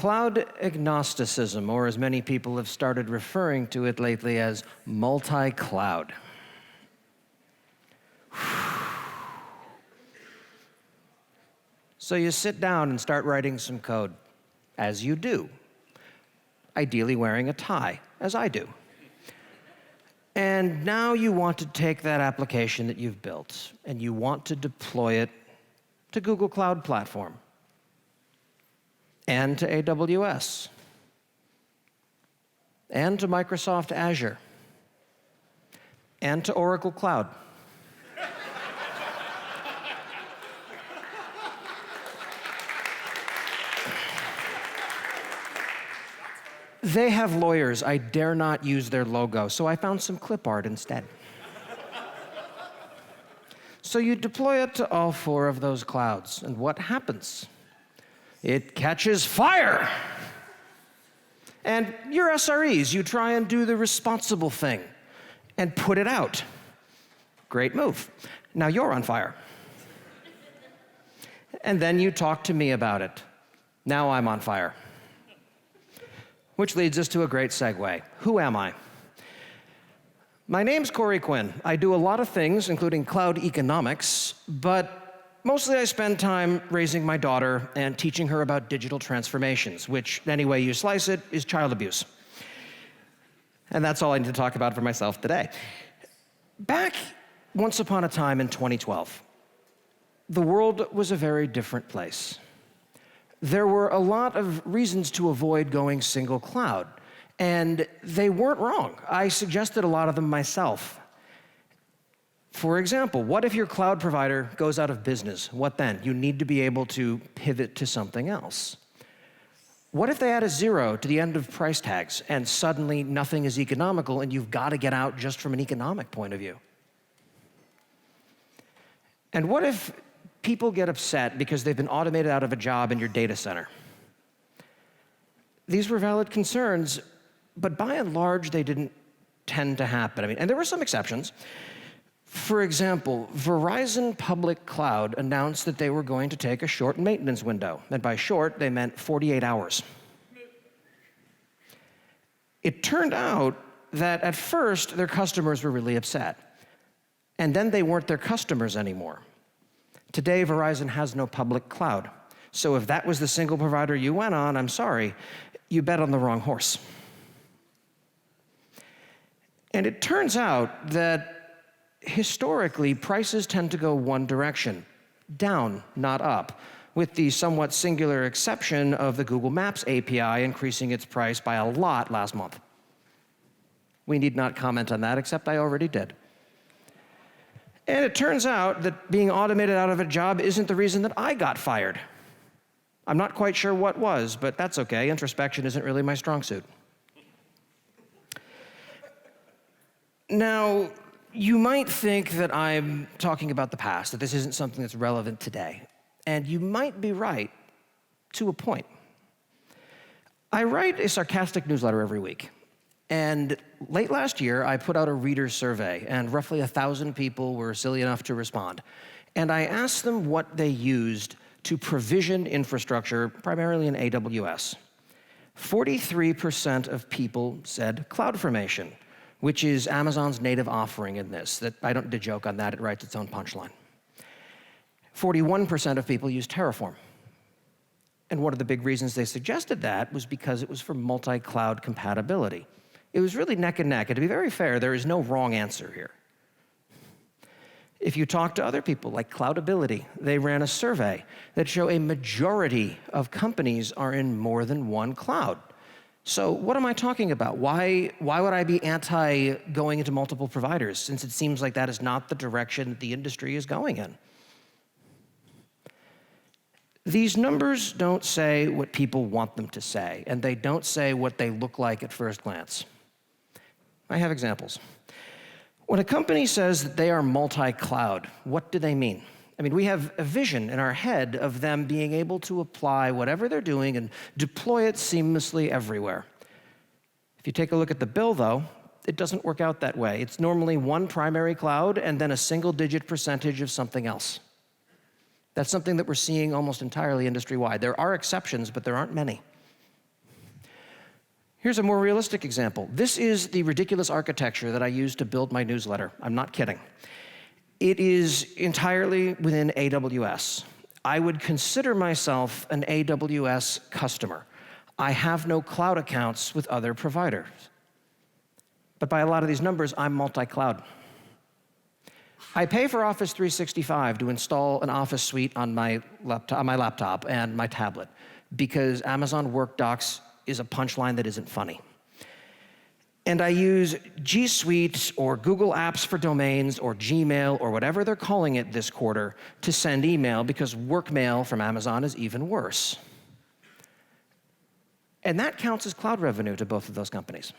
Cloud agnosticism, or as many people have started referring to it lately as multi-cloud. So you sit down and start writing some code, as you do, ideally wearing a tie, as I do. And now you want to take that application that you've built, and you want to deploy it to Google Cloud Platform, and to AWS, and to Microsoft Azure, and to Oracle Cloud. They have lawyers. I dare not use their logo, so I found some clip art instead. So you deploy it to all 4 of those clouds, and what happens? It catches fire. And you're SREs. You try and do the responsible thing and put it out. Great move. Now you're on fire. And then you talk to me about it. Now I'm on fire. Which leads us to a great segue. Who am I? My name's Quinn. I do a lot of things, including cloud economics, but mostly I spend time raising my daughter and teaching her about digital transformations, which, any way you slice it, is child abuse. And that's all I need to talk about for myself today. Back once upon a time in 2012, the world was a very different place. There were a lot of reasons to avoid going single cloud, and they weren't wrong. I suggested a lot of them myself. For example, what if your cloud provider goes out of business? What then? You need to be able to pivot to something else. What if they add a 0 to the end of price tags, and suddenly nothing is economical, and you've got to get out just from an economic point of view? And what if people get upset because they've been automated out of a job in your data center? These were valid concerns, but by and large, they didn't tend to happen. And there were some exceptions. For example, Verizon Public Cloud announced that they were going to take a short maintenance window. And by short, they meant 48 hours. It turned out that at first, their customers were really upset. And then they weren't their customers anymore. Today, Verizon has no public cloud. So if that was the single provider you went on, I'm sorry, you bet on the wrong horse. And it turns out that historically, prices tend to go one direction, down, not up, with the somewhat singular exception of the Google Maps API increasing its price by a lot last month. We need not comment on that, except I already did. And it turns out that being automated out of a job isn't the reason that I got fired. I'm not quite sure what was, but that's okay. Introspection isn't really my strong suit. Now, you might think that I'm talking about the past, that this isn't something that's relevant today. And you might be right, to a point. I write a sarcastic newsletter every week. And late last year, I put out a reader survey, and roughly 1,000 people were silly enough to respond. And I asked them what they used to provision infrastructure, primarily in AWS. 43% of people said CloudFormation, which is Amazon's native offering in this. That I don't joke on that, it writes its own punchline. 41% of people use Terraform. And one of the big reasons they suggested that was because it was for multi-cloud compatibility. It was really neck and neck, and to be very fair, there is no wrong answer here. If you talk to other people, like Cloudability, they ran a survey that showed a majority of companies are in more than one cloud. So what am I talking about? Why would I be anti going into multiple providers, since it seems like that is not the direction that the industry is going in? These numbers don't say what people want them to say, and they don't say what they look like at first glance. I have examples. When a company says that they are multi-cloud, what do they mean? We have a vision in our head of them being able to apply whatever they're doing and deploy it seamlessly everywhere. If you take a look at the bill, though, it doesn't work out that way. It's normally one primary cloud and then a single-digit percentage of something else. That's something that we're seeing almost entirely industry-wide. There are exceptions, but there aren't many. Here's a more realistic example. This is the ridiculous architecture that I use to build my newsletter. I'm not kidding. It is entirely within AWS. I would consider myself an AWS customer. I have no cloud accounts with other providers. But by a lot of these numbers, I'm multi-cloud. I pay for Office 365 to install an Office suite on my laptop and my tablet because Amazon Work Docs is a punchline that isn't funny. And I use G Suite or Google Apps for Domains or Gmail or whatever they're calling it this quarter to send email because work mail from Amazon is even worse. And that counts as cloud revenue to both of those companies.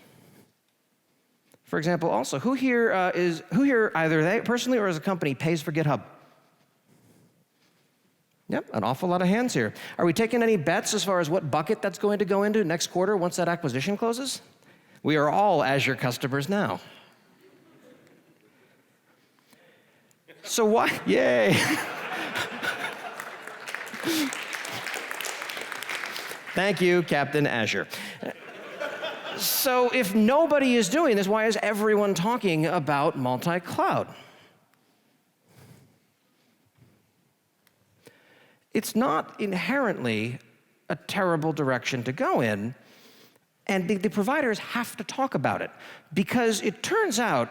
For example, also, who here either they personally or as a company pays for GitHub? Yep, an awful lot of hands here. Are we taking any bets as far as what bucket that's going to go into next quarter once that acquisition closes? We are all Azure customers now. So why? Yay! Thank you, Captain Azure. So if nobody is doing this, why is everyone talking about multi-cloud? It's not inherently a terrible direction to go in, and the providers have to talk about it, because it turns out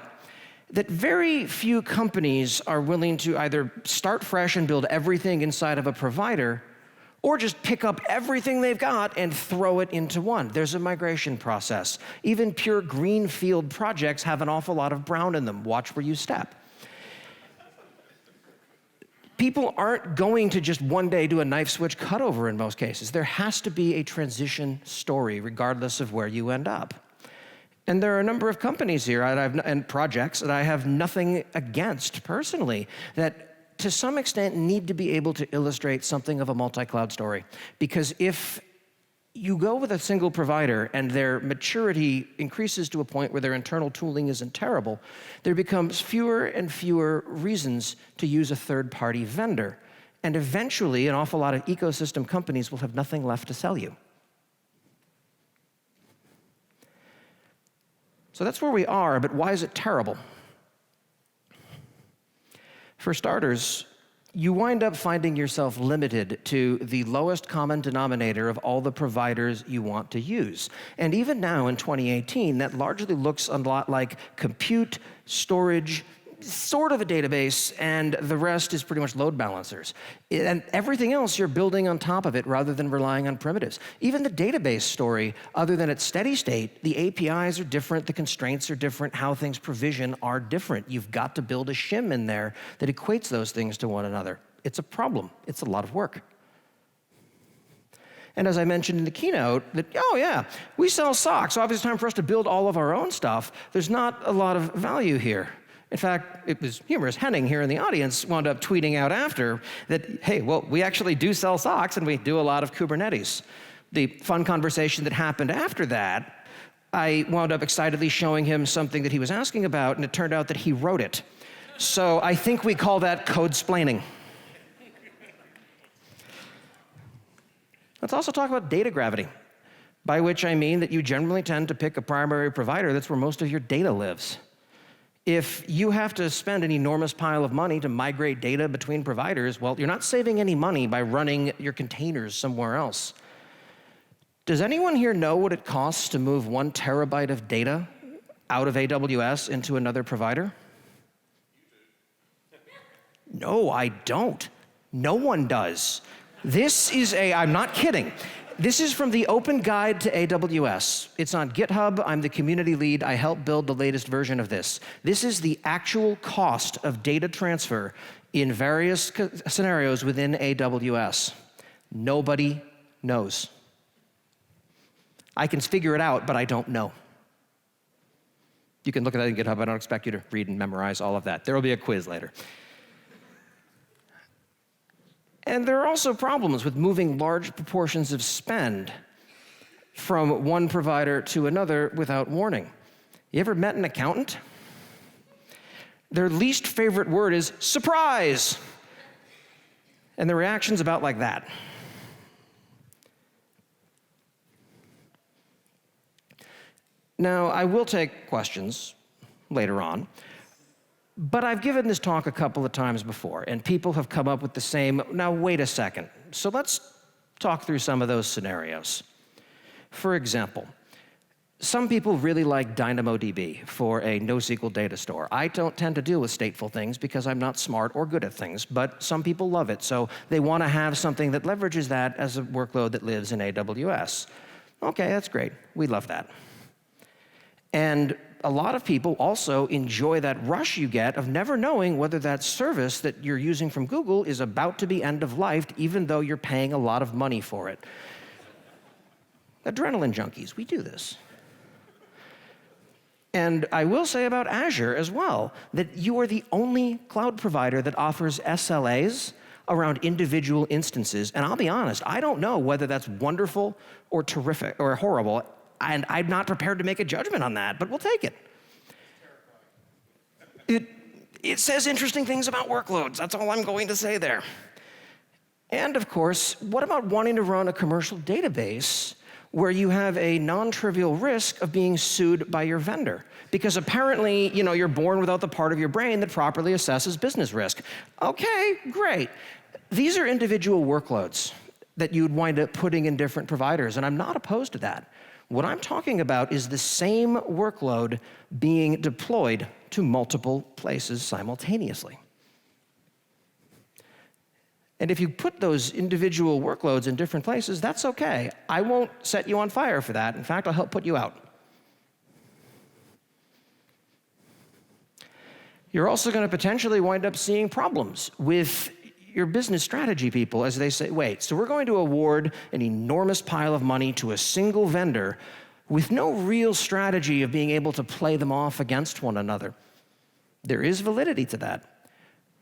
that very few companies are willing to either start fresh and build everything inside of a provider, or just pick up everything they've got and throw it into one. There's a migration process. Even pure greenfield projects have an awful lot of brown in them. Watch where you step. People aren't going to just one day do a knife switch cutover in most cases. There has to be a transition story regardless of where you end up. And there are a number of companies here and projects that I have nothing against personally that to some extent need to be able to illustrate something of a multi-cloud story. Because if you go with a single provider and their maturity increases to a point where their internal tooling isn't terrible, there becomes fewer and fewer reasons to use a third-party vendor. And eventually, an awful lot of ecosystem companies will have nothing left to sell you. So that's where we are, but why is it terrible? For starters, you wind up finding yourself limited to the lowest common denominator of all the providers you want to use. And even now in 2018, that largely looks a lot like compute, storage, sort of a database, and the rest is pretty much load balancers. And everything else you're building on top of it rather than relying on primitives. Even the database story, other than its steady state, the APIs are different, the constraints are different, how things provision are different. You've got to build a shim in there that equates those things to one another. It's a problem. It's a lot of work. And as I mentioned in the keynote, that, oh yeah, we sell socks, so obviously it's time for us to build all of our own stuff. There's not a lot of value here. In fact, it was humorous. Henning here in the audience wound up tweeting out after that, hey, well, we actually do sell socks and we do a lot of Kubernetes. The fun conversation that happened after that, I wound up excitedly showing him something that he was asking about, and it turned out that he wrote it. So I think we call that code-splaining. Let's also talk about data gravity, by which I mean that you generally tend to pick a primary provider that's where most of your data lives. If you have to spend an enormous pile of money to migrate data between providers, well, you're not saving any money by running your containers somewhere else. Does anyone here know what it costs to move 1 terabyte of data out of AWS into another provider? No, I don't. No one does. This is I'm not kidding. This is from the Open Guide to AWS. It's on GitHub. I'm the community lead. I helped build the latest version of this. This is the actual cost of data transfer in various scenarios within AWS. Nobody knows. I can figure it out, but I don't know. You can look at that in GitHub. I don't expect you to read and memorize all of that. There will be a quiz later. And there are also problems with moving large proportions of spend from one provider to another without warning. You ever met an accountant? Their least favorite word is surprise. And the reaction's about like that. Now, I will take questions later on, but I've given this talk a couple of times before, and people have come up with the same, now wait a second. So let's talk through some of those scenarios. For example, some people really like DynamoDB for a NoSQL data store. I don't tend to deal with stateful things because I'm not smart or good at things, but some people love it, so they want to have something that leverages that as a workload that lives in AWS. Okay, that's great. We love that. And a lot of people also enjoy that rush you get of never knowing whether that service that you're using from Google is about to be end-of-lifed, even though you're paying a lot of money for it. Adrenaline junkies, we do this. And I will say about Azure as well, that you are the only cloud provider that offers SLAs around individual instances. And I'll be honest, I don't know whether that's wonderful or terrific or horrible, and I'm not prepared to make a judgment on that, but we'll take it. It says interesting things about workloads. That's all I'm going to say there. And of course, what about wanting to run a commercial database where you have a non-trivial risk of being sued by your vendor? Because apparently, you're born without the part of your brain that properly assesses business risk. Okay, great. These are individual workloads that you'd wind up putting in different providers, and I'm not opposed to that. What I'm talking about is the same workload being deployed to multiple places simultaneously. And if you put those individual workloads in different places, that's okay. I won't set you on fire for that. In fact, I'll help put you out. You're also going to potentially wind up seeing problems with your business strategy people as they say, wait, so we're going to award an enormous pile of money to a single vendor with no real strategy of being able to play them off against one another. There is validity to that.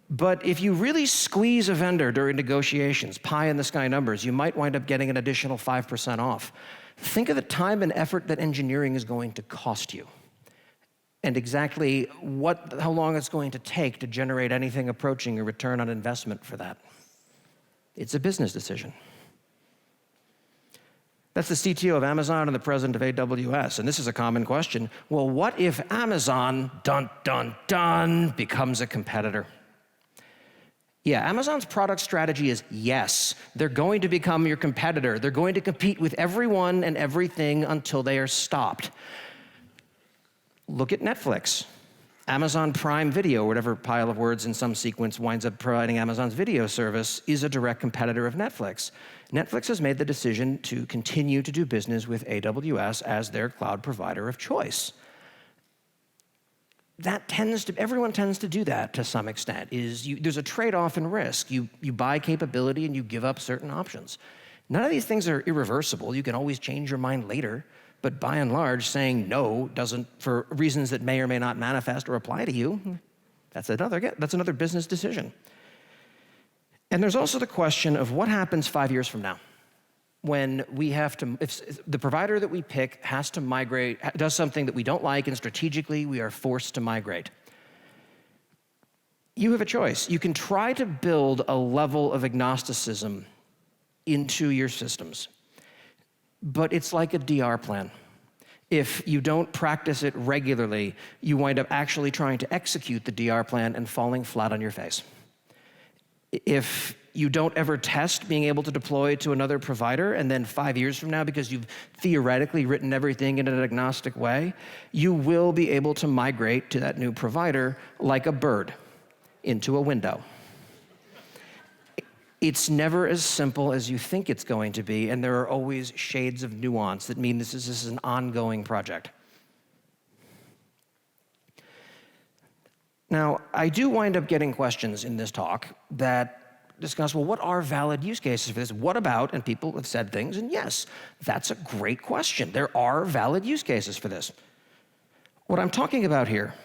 But if you really squeeze a vendor during negotiations, pie-in-the-sky numbers, you might wind up getting an additional 5% off. Think of the time and effort that engineering is going to cost you, and exactly how long it's going to take to generate anything approaching a return on investment for that. It's a business decision. That's the CTO of Amazon and the president of AWS, and this is a common question. Well, what if Amazon, dun, dun, dun, becomes a competitor? Yeah, Amazon's product strategy is yes, they're going to become your competitor. They're going to compete with everyone and everything until they are stopped. Look at Netflix. Amazon Prime Video, whatever pile of words in some sequence winds up providing Amazon's video service, is a direct competitor of Netflix. Netflix has made the decision to continue to do business with AWS as their cloud provider of choice. Everyone tends to do that to some extent. There's a trade-off in risk. You buy capability and you give up certain options. None of these things are irreversible. You can always change your mind later. But by and large, saying no doesn't, for reasons that may or may not manifest or apply to you, that's another business decision. And there's also the question of what happens 5 years from now when if the provider that we pick has to migrate, does something that we don't like, and strategically we are forced to migrate. You have a choice. You can try to build a level of agnosticism into your systems. But it's like a DR plan. If you don't practice it regularly, you wind up actually trying to execute the DR plan and falling flat on your face. If you don't ever test being able to deploy to another provider, and then 5 years from now, because you've theoretically written everything in an agnostic way, you will be able to migrate to that new provider like a bird into a window. It's never as simple as you think it's going to be, and there are always shades of nuance that mean this is an ongoing project. Now, I do wind up getting questions in this talk that discuss, well, what are valid use cases for this? What about, and people have said things, and yes, that's a great question. There are valid use cases for this. What I'm talking about here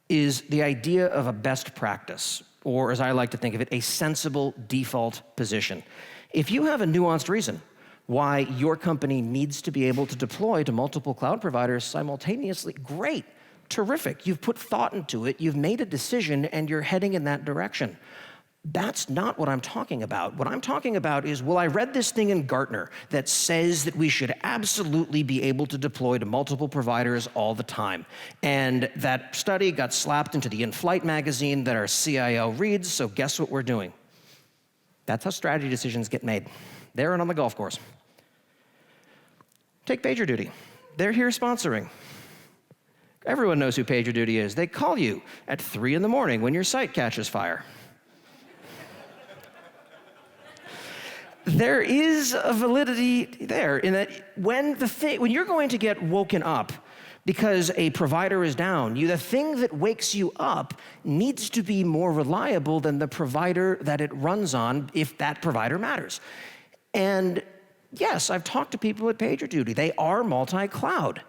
is the idea of a best practice, or as I like to think of it, a sensible default position. If you have a nuanced reason why your company needs to be able to deploy to multiple cloud providers simultaneously, great, terrific. You've put thought into it, you've made a decision, and you're heading in that direction. That's not what I'm talking about. What I'm talking about is, well, I read this thing in Gartner that says that we should absolutely be able to deploy to multiple providers all the time. And that study got slapped into the in-flight magazine that our CIO reads, so guess what we're doing? That's how strategy decisions get made. There and on the golf course. Take PagerDuty. They're here sponsoring. Everyone knows who PagerDuty is. They call you at 3 in the morning when your site catches fire. There is a validity there in that when you're going to get woken up because a provider is down, the thing that wakes you up needs to be more reliable than the provider that it runs on, if that provider matters. And yes, I've talked to people at PagerDuty. They are multi-cloud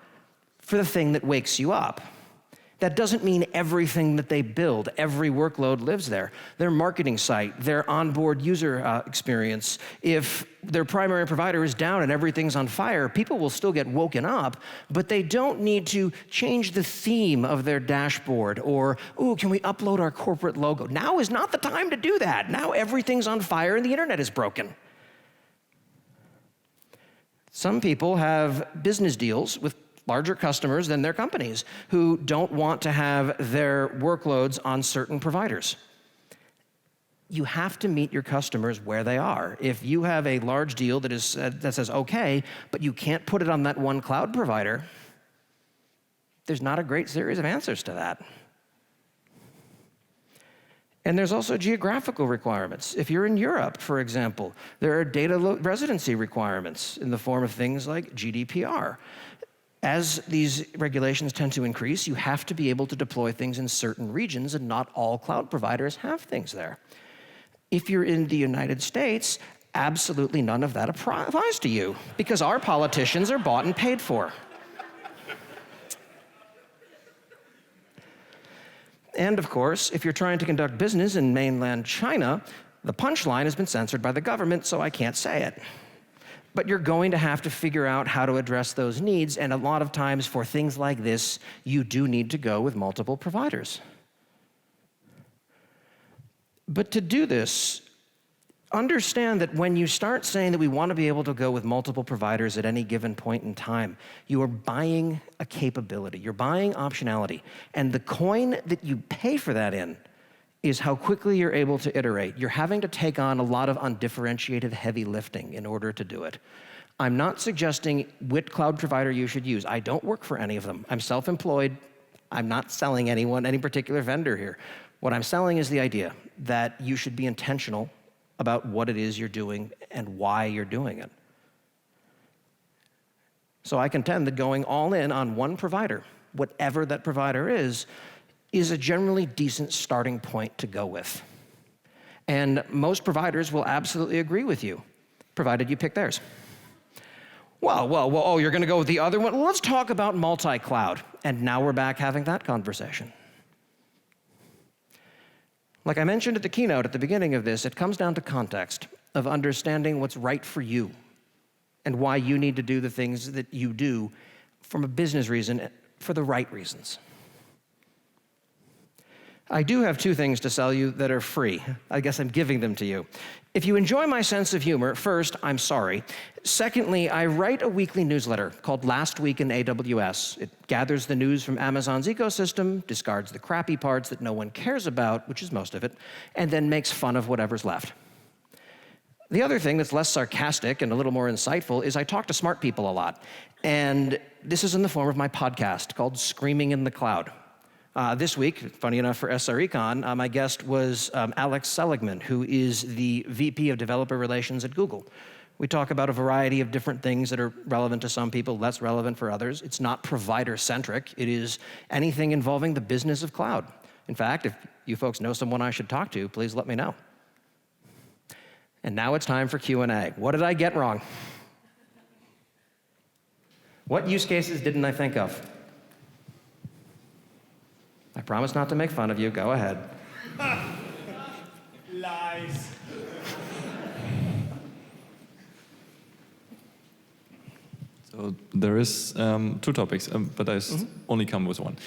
for the thing that wakes you up. That doesn't mean everything that they build, every workload lives there. Their marketing site, their onboard user experience, if their primary provider is down and everything's on fire, people will still get woken up, but they don't need to change the theme of their dashboard or, ooh, can we upload our corporate logo? Now is not the time to do that. Now everything's on fire and the internet is broken. Some people have business deals with larger customers than their companies who don't want to have their workloads on certain providers. You have to meet your customers where they are. If you have a large deal that says okay, but you can't put it on that one cloud provider, there's not a great series of answers to that. And there's also geographical requirements. If you're in Europe, for example, there are data residency requirements in the form of things like GDPR. As these regulations tend to increase, you have to be able to deploy things in certain regions, and not all cloud providers have things there. If you're in the United States, absolutely none of that applies to you, because our politicians are bought and paid for. And of course, if you're trying to conduct business in mainland China, the punchline has been censored by the government, so I can't say it. But you're going to have to figure out how to address those needs, and a lot of times for things like this, you do need to go with multiple providers. But to do this, understand that when you start saying that we want to be able to go with multiple providers at any given point in time, you are buying a capability, you're buying optionality, and the coin that you pay for that in is how quickly you're able to iterate. You're having to take on a lot of undifferentiated heavy lifting in order to do it. I'm not suggesting which cloud provider you should use. I don't work for any of them. I'm self-employed. I'm not selling anyone, any particular vendor here. What I'm selling is the idea that you should be intentional about what it is you're doing and why you're doing it. So I contend that going all in on one provider, whatever that provider is a generally decent starting point to go with. And most providers will absolutely agree with you, provided you pick theirs. Well, you're going to go with the other one? Well, let's talk about multi-cloud. And now we're back having that conversation. Like I mentioned at the keynote at the beginning of this, it comes down to context of understanding what's right for you and why you need to do the things that you do from a business reason for the right reasons. I do have two things to sell you that are free. I guess I'm giving them to you. If you enjoy my sense of humor, first, I'm sorry. Secondly, I write a weekly newsletter called Last Week in AWS. It gathers the news from Amazon's ecosystem, discards the crappy parts that no one cares about, which is most of it, and then makes fun of whatever's left. The other thing that's less sarcastic and a little more insightful is I talk to smart people a lot. And this is in the form of my podcast called Screaming in the Cloud. This week, funny enough for SREcon, my guest was Alex Seligman, who is the VP of Developer Relations at Google. We talk about a variety of different things that are relevant to some people, less relevant for others. It's not provider-centric. It is anything involving the business of cloud. In fact, if you folks know someone I should talk to, please let me know. And now it's time for Q&A. What did I get wrong? What use cases didn't I think of? I promise not to make fun of you. Go ahead. Lies. So there is two topics, but I only come with one.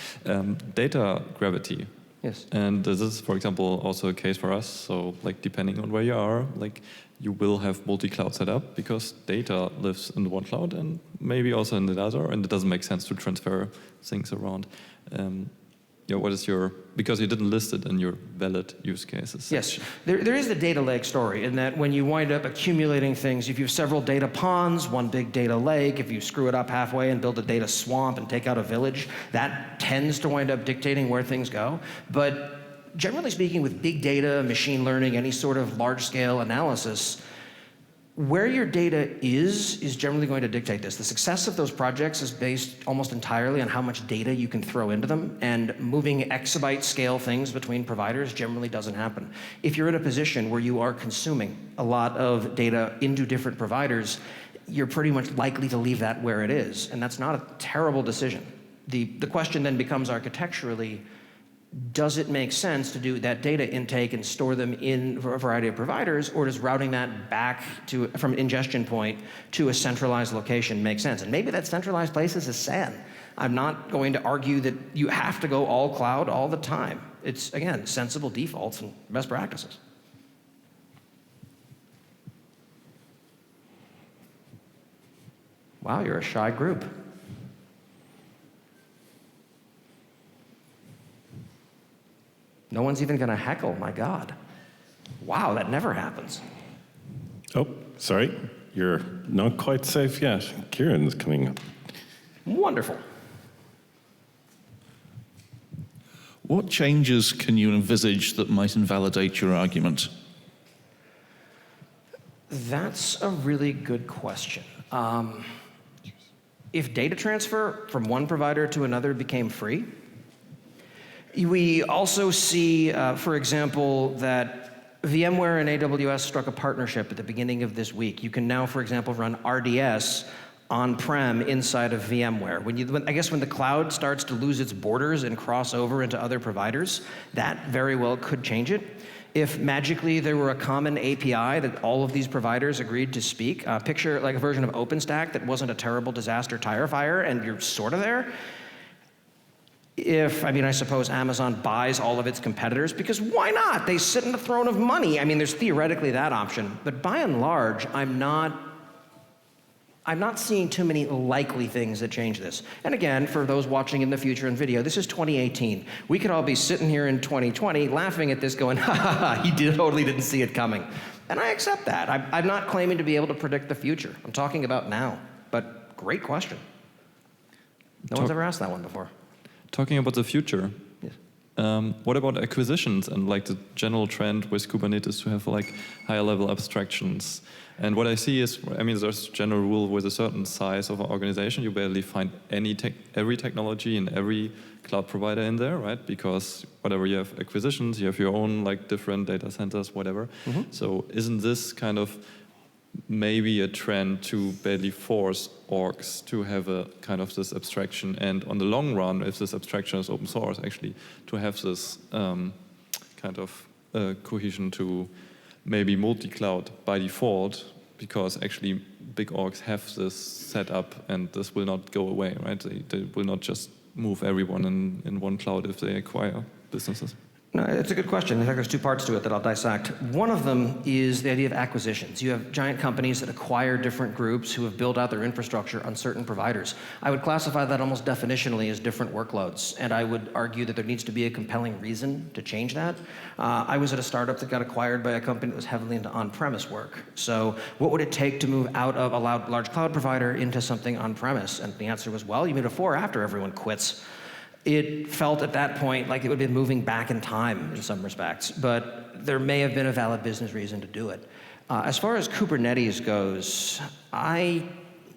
Data gravity. Yes. And this is, for example, also a case for us. So, like, depending on where you are, like, you will have multi-cloud setup because data lives in the one cloud and maybe also in the other, and it doesn't make sense to transfer things around. What is your, because you didn't list it in your valid use cases. Yes, there is the data lake story in that when you wind up accumulating things, if you have several data ponds, one big data lake, if you screw it up halfway and build a data swamp and take out a village, that tends to wind up dictating where things go. But generally speaking, with big data, machine learning, any sort of large-scale analysis, where your data is generally going to dictate this. The success of those projects is based almost entirely on how much data you can throw into them, and moving exabyte scale things between providers generally doesn't happen. If you're in a position where you are consuming a lot of data into different providers, you're pretty much likely to leave that where it is, and that's not a terrible decision. The question then becomes architecturally, does it make sense to do that data intake and store them in a variety of providers, or does routing that back from ingestion point to a centralized location make sense? And maybe that centralized place is a SAN. I'm not going to argue that you have to go all cloud all the time. It's, again, sensible defaults and best practices. Wow, you're a shy group. No one's even going to heckle, my God. Wow, that never happens. Oh, sorry. You're not quite safe yet. Kieran's coming up. Wonderful. What changes can you envisage that might invalidate your argument? That's a really good question. If data transfer from one provider to another became free, we also see, for example, that VMware and AWS struck a partnership at the beginning of this week. You can now, for example, run RDS on-prem inside of VMware. I guess when the cloud starts to lose its borders and cross over into other providers, that very well could change it. If magically there were a common API that all of these providers agreed to speak, picture like a version of OpenStack that wasn't a terrible disaster tire fire and you're sort of there. I suppose Amazon buys all of its competitors, because why not? They sit in the throne of money. There's theoretically that option, but by and large, I'm not seeing too many likely things that change this. And again, for those watching in the future in video, this is 2018. We could all be sitting here in 2020 laughing at this going, ha ha ha, he totally didn't see it coming. And I accept that. I'm not claiming to be able to predict the future. I'm talking about now, but great question. No one's ever asked that one before. Talking about the future, yes. What about acquisitions and like the general trend with Kubernetes to have like higher level abstractions? And what I see is, there's a general rule with a certain size of an organization, you barely find every technology in every cloud provider in there, right? Because whatever you have acquisitions, you have your own like different data centers, whatever. Mm-hmm. So isn't this kind of maybe a trend to badly force orgs to have a kind of this abstraction, and on the long run, if this abstraction is open source, actually to have this kind of cohesion to maybe multi-cloud by default, because actually big orgs have this set up and this will not go away, right? They will not just move everyone in one cloud if they acquire businesses. No, it's a good question. In fact, there's two parts to it that I'll dissect. One of them is the idea of acquisitions. You have giant companies that acquire different groups who have built out their infrastructure on certain providers. I would classify that almost definitionally as different workloads, and I would argue that there needs to be a compelling reason to change that. I was at a startup that got acquired by a company that was heavily into on-premise work. So what would it take to move out of a large cloud provider into something on-premise? And the answer was, well, you move to 4 after everyone quits. It felt at that point like it would have been moving back in time in some respects, but there may have been a valid business reason to do it. As far as Kubernetes goes, I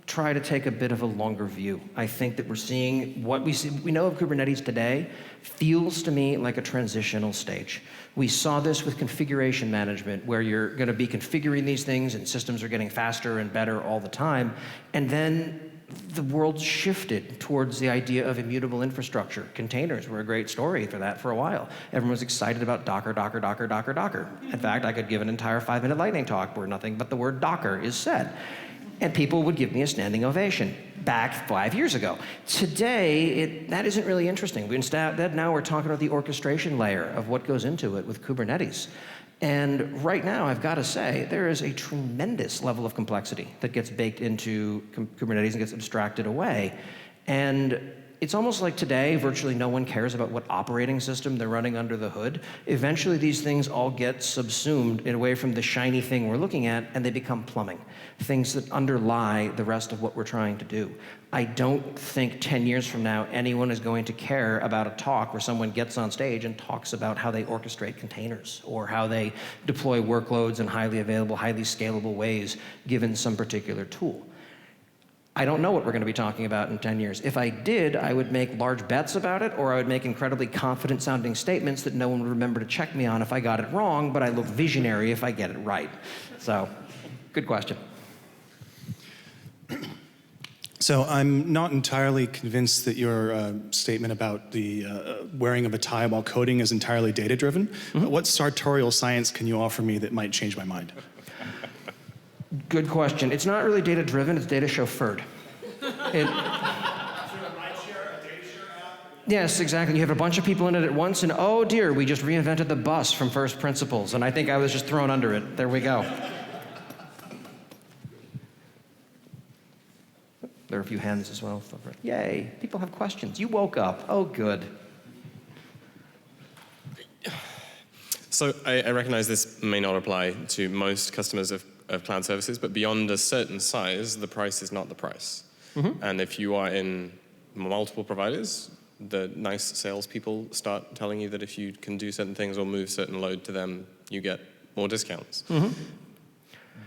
try to take a bit of a longer view. I think that we're seeing what we know of Kubernetes today feels to me like a transitional stage. We saw this with configuration management, where you're going to be configuring these things and systems are getting faster and better all the time, and then the world shifted towards the idea of immutable infrastructure. Containers were a great story for that for a while. Everyone was excited about Docker, Docker, Docker, Docker, Docker. In fact, I could give an entire 5-minute lightning talk where nothing but the word Docker is said. And people would give me a standing ovation back 5 years ago. Today, that isn't really interesting. Instead, now we're talking about the orchestration layer of what goes into it with Kubernetes. And right now, I've got to say, there is a tremendous level of complexity that gets baked into Kubernetes and gets abstracted away. And it's almost like today, virtually no one cares about what operating system they're running under the hood. Eventually, these things all get subsumed away from the shiny thing we're looking at, and they become plumbing, things that underlie the rest of what we're trying to do. I don't think 10 years from now, anyone is going to care about a talk where someone gets on stage and talks about how they orchestrate containers or how they deploy workloads in highly available, highly scalable ways, given some particular tool. I don't know what we're going to be talking about in 10 years. If I did, I would make large bets about it, or I would make incredibly confident-sounding statements that no one would remember to check me on if I got it wrong, but I look visionary if I get it right. So, good question. So I'm not entirely convinced that your statement about the wearing of a tie while coding is entirely data-driven. What sartorial science can you offer me that might change my mind? Good question. It's not really data-driven, it's data-chauffeured. Yes, exactly. You have a bunch of people in it at once, and oh dear, we just reinvented the bus from first principles, and I think I was just thrown under it. There we go. There are a few hands as well. Yay, people have questions. You woke up. Oh, good. So I recognize this may not apply to most customers of cloud services, but beyond a certain size, the price is not the price. And if you are in multiple providers, the nice salespeople start telling you that if you can do certain things or move certain load to them, you get more discounts.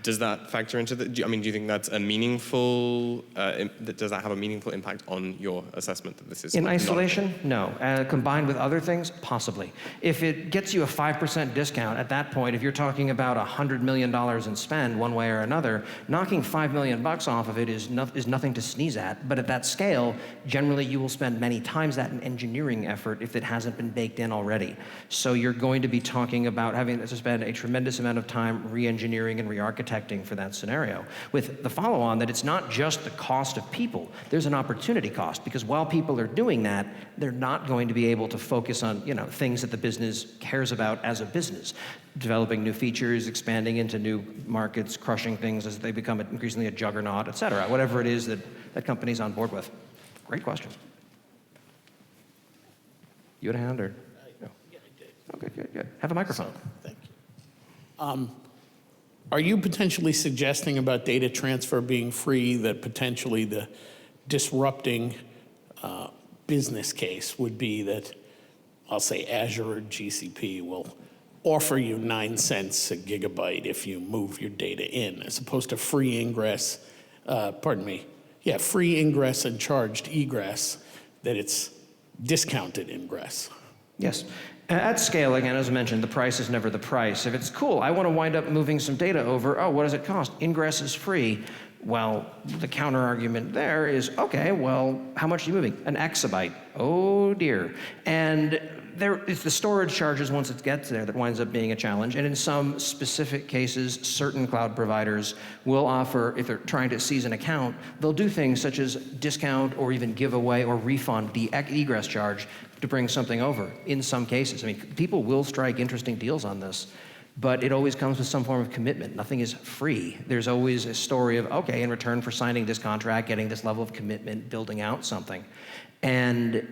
Does that factor into the, do you think that's a meaningful, does that have a meaningful impact on your assessment that this is? In isolation, no. Combined with other things, possibly. If it gets you a 5% discount, at that point, if you're talking about $100 million in spend one way or another, knocking $5 million off of it is nothing to sneeze at. But at that scale, generally you will spend many times that in engineering effort if it hasn't been baked in already. So you're going to be talking about having to spend a tremendous amount of time re-engineering and re-architecting for that scenario, with the follow-on that it's not just the cost of people, there's an opportunity cost, because while people are doing that, they're not going to be able to focus on things that the business cares about as a business, developing new features, expanding into new markets, crushing things as they become increasingly a juggernaut, et cetera, whatever it is that company's on board with. Great question. You had a hand, or? No. Yeah, I did. Okay, good. Have a microphone. Thank you. Are you potentially suggesting about data transfer being free that potentially the disrupting business case would be that, I'll say Azure or GCP will offer you 9 cents a gigabyte if you move your data in, as opposed to free ingress, free ingress and charged egress, that it's discounted ingress? Yes. At scale, again, as I mentioned, the price is never the price. If it's cool, I want to wind up moving some data over, what does it cost? Ingress is free. Well, the counter argument there is, okay, well, how much are you moving? An exabyte. Oh dear. And it's the storage charges once it gets there that winds up being a challenge. And in some specific cases, certain cloud providers will offer, if they're trying to seize an account, they'll do things such as discount or even give away or refund the egress charge to bring something over in some cases. People will strike interesting deals on this, but it always comes with some form of commitment. Nothing is free. There's always a story of, okay, in return for signing this contract, getting this level of commitment, building out something. And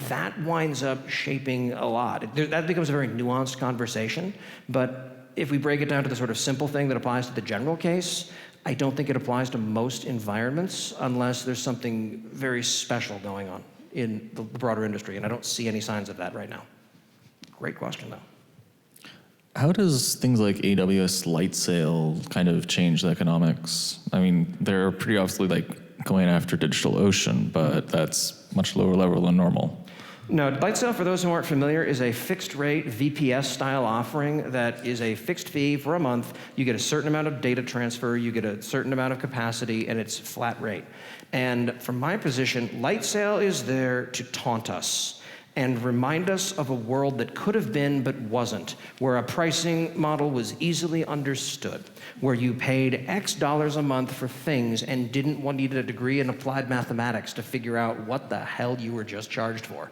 that winds up shaping a lot. That becomes a very nuanced conversation, but if we break it down to the sort of simple thing that applies to the general case, I don't think it applies to most environments unless there's something very special going on in the broader industry, and I don't see any signs of that right now. Great question, though. How does things like AWS Lightsail kind of change the economics? They're pretty obviously going after DigitalOcean, but that's much lower level than normal. No, Lightsail, for those who aren't familiar, is a fixed-rate VPS-style offering that is a fixed fee for a month. You get a certain amount of data transfer, you get a certain amount of capacity, and it's flat rate. And from my position, Lightsail is there to taunt us. and remind us of a world that could have been but wasn't, where a pricing model was easily understood, where you paid X dollars a month for things and didn't need a degree in applied mathematics to figure out what the hell you were just charged for.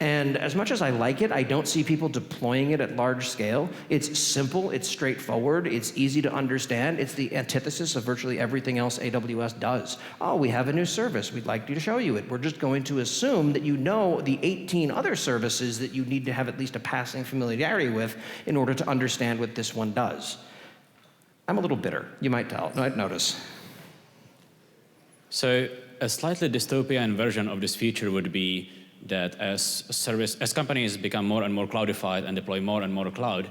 And as much as I like it, I don't see people deploying it at large scale. It's simple, it's straightforward, it's easy to understand. It's the antithesis of virtually everything else AWS does. Oh, we have a new service, we'd like you to show you it. We're just going to assume that you know the 18 other services that you need to have at least a passing familiarity with in order to understand what this one does. I'm a little bitter, you might notice. So a slightly dystopian version of this feature would be that as companies become more and more cloudified and deploy more and more cloud,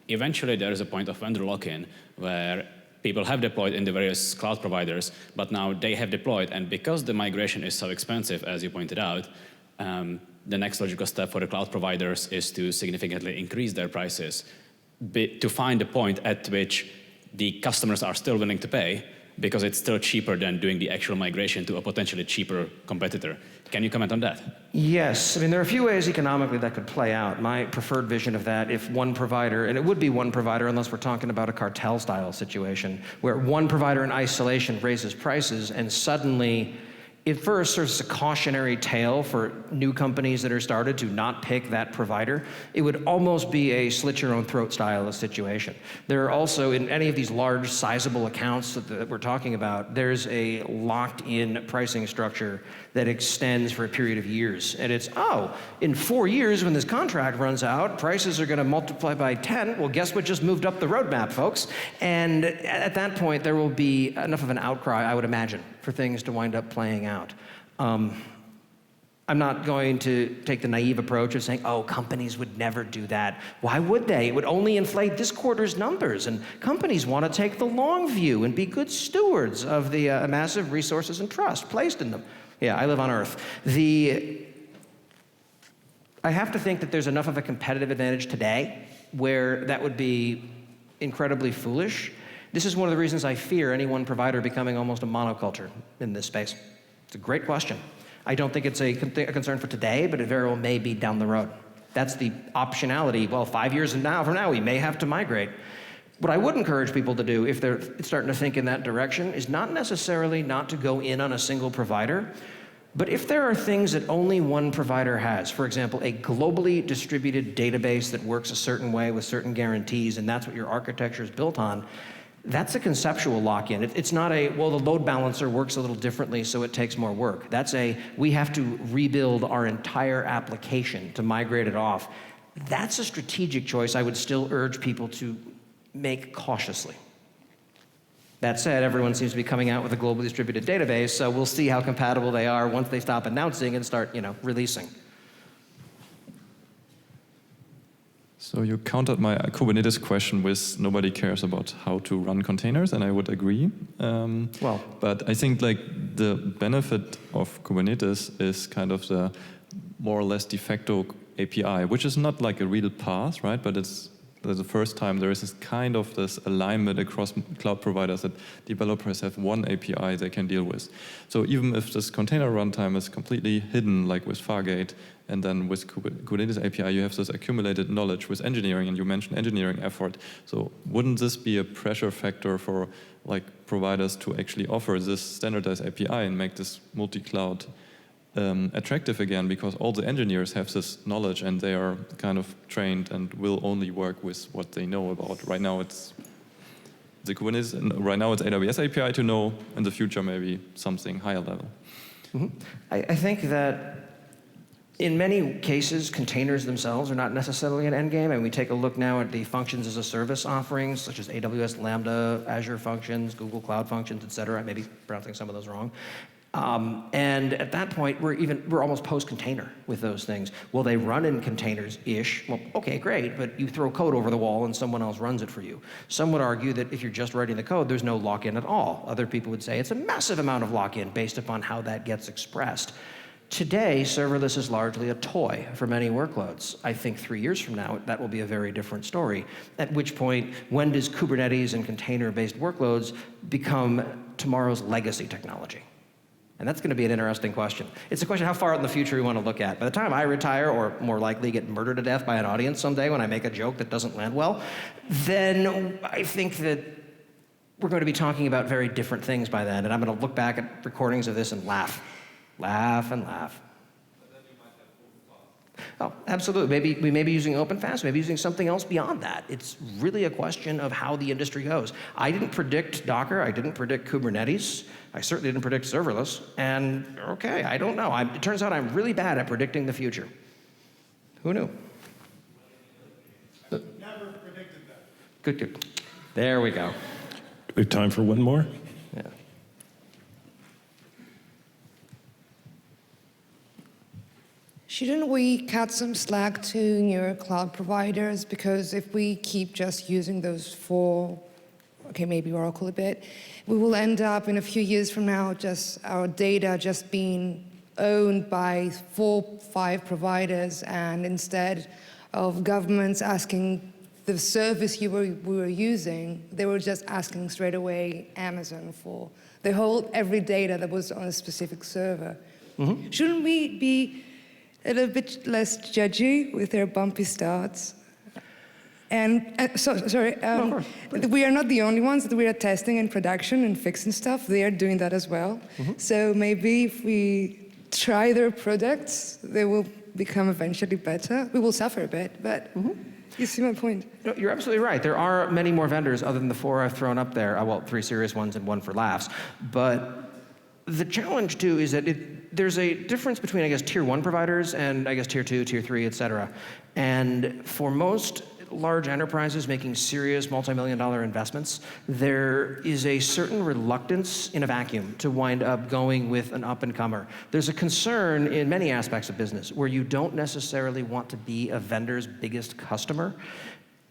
eventually there is a point of vendor lock-in where people have deployed in the various cloud providers, but now they have deployed, and because the migration is so expensive, as you pointed out, the next logical step for the cloud providers is to significantly increase their prices to find a point at which the customers are still willing to pay, because it's still cheaper than doing the actual migration to a potentially cheaper competitor. Can you comment on that? Yes, I mean, there are a few ways economically that could play out. My preferred vision of that, if one provider, and it would be one provider unless we're talking about a cartel-style situation, where one provider in isolation raises prices and suddenly it first serves as a cautionary tale for new companies that are started to not pick that provider. It would almost be a slit-your-own-throat style of situation. There are also, in any of these large, sizable accounts that we're talking about, there's a locked-in pricing structure that extends for a period of years. And it's, oh, in 4 years when this contract runs out, prices are going to multiply by 10. Well, guess what just moved up the roadmap, folks? And at that point, there will be enough of an outcry, I would imagine, for things to wind up playing out. I'm not going to take the naive approach of saying, oh, companies would never do that. Why would they? It would only inflate this quarter's numbers, and companies want to take the long view and be good stewards of the massive resources and trust placed in them. Yeah, I live on Earth. I have to think that there's enough of a competitive advantage today where that would be incredibly foolish. This is one of the reasons I fear any one provider becoming almost a monoculture in this space. It's a great question. I don't think it's a concern for today, but it very well may be down the road. That's the optionality. Well, 5 years from now, we may have to migrate. What I would encourage people to do if they're starting to think in that direction is not necessarily not to go in on a single provider, but if there are things that only one provider has, for example, a globally distributed database that works a certain way with certain guarantees, and that's what your architecture is built on, that's a conceptual lock-in. It's not a, well, the load balancer works a little differently, so it takes more work. That's a, we have to rebuild our entire application to migrate it off. That's a strategic choice I would still urge people to make cautiously. That said, everyone seems to be coming out with a globally distributed database, so we'll see how compatible they are once they stop announcing and start, releasing. So you countered my Kubernetes question with nobody cares about how to run containers, and I would agree. But I think the benefit of Kubernetes is kind of the more or less de facto API, which is not like a real path, right? But it's the first time there is this alignment across cloud providers that developers have one API they can deal with. So even if this container runtime is completely hidden, like with Fargate, and then with Kubernetes API, you have this accumulated knowledge with engineering, and you mentioned engineering effort. So wouldn't this be a pressure factor for providers to actually offer this standardized API and make this multi-cloud attractive again, because all the engineers have this knowledge and they are kind of trained and will only work with what they know about. Right now it's the Kubernetes, and right now it's AWS API to know, in the future maybe something higher level. Mm-hmm. I think that in many cases, containers themselves are not necessarily an endgame, and we take a look now at the functions as a service offerings, such as AWS Lambda, Azure Functions, Google Cloud Functions, et cetera. I may be pronouncing some of those wrong. And at that point, we're almost post-container with those things. Will they run in containers-ish? Well, okay, great, but you throw code over the wall and someone else runs it for you. Some would argue that if you're just writing the code, there's no lock-in at all. Other people would say it's a massive amount of lock-in based upon how that gets expressed. Today, serverless is largely a toy for many workloads. I think 3 years from now, that will be a very different story. At which point, when does Kubernetes and container-based workloads become tomorrow's legacy technology? And that's going to be an interesting question. It's a question how far out in the future we want to look at. By the time I retire, or more likely get murdered to death by an audience someday when I make a joke that doesn't land well, then I think that we're going to be talking about very different things by then. And I'm going to look back at recordings of this and laugh. Laugh and laugh. Oh, absolutely. Maybe we may be using OpenFast, maybe using something else beyond that. It's really a question of how the industry goes. I didn't predict Docker. I didn't predict Kubernetes. I certainly didn't predict serverless. And okay, I don't know. It turns out I'm really bad at predicting the future. Who knew? Never predicted that. Good, good. There we go. We have time for one more? Yeah. Shouldn't we cut some slack to newer cloud providers? Because if we keep just using those four, okay, maybe Oracle a bit, we will end up in a few years from now just our data just being owned by 4-5 providers, and instead of governments asking the service we were using, they were just asking straight away Amazon for the whole every data that was on a specific server. Mm-hmm. Shouldn't we be a little bit less judgy with their bumpy starts? And we are not the only ones that we are testing in production and fixing stuff. They are doing that as well. Mm-hmm. So maybe if we try their products, they will become eventually better. We will suffer a bit, but you see my point. No, you're absolutely right. There are many more vendors other than the 4 I've thrown up there. Well, 3 serious ones and 1 for laughs. But the challenge, too, is that there's a difference between, I guess, tier 1 providers and, I guess, tier 2, tier 3, et cetera. And for most large enterprises making serious multi-million-dollar investments, there is a certain reluctance in a vacuum to wind up going with an up-and-comer. There's a concern in many aspects of business where you don't necessarily want to be a vendor's biggest customer.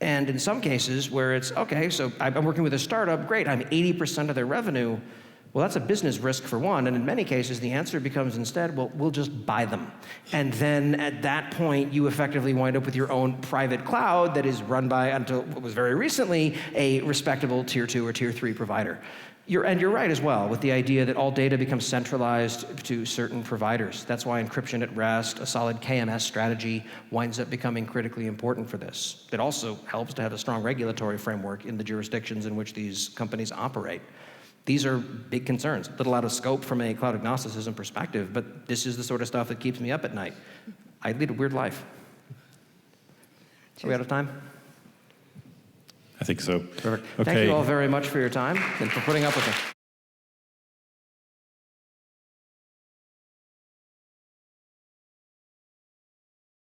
And in some cases where it's, okay, so I'm working with a startup, great, I'm 80% of their revenue. Well, that's a business risk for one, and in many cases, the answer becomes instead, well, we'll just buy them. And then at that point, you effectively wind up with your own private cloud that is run by, until what was very recently, a respectable tier 2 or tier 3 provider. You're right as well with the idea that all data becomes centralized to certain providers. That's why encryption at rest, a solid KMS strategy, winds up becoming critically important for this. It also helps to have a strong regulatory framework in the jurisdictions in which these companies operate. These are big concerns, a little out of scope from a cloud agnosticism perspective, but this is the sort of stuff that keeps me up at night. I lead a weird life. Are we out of time? I think so. Perfect. Okay. Thank you all very much for your time and for putting up with it.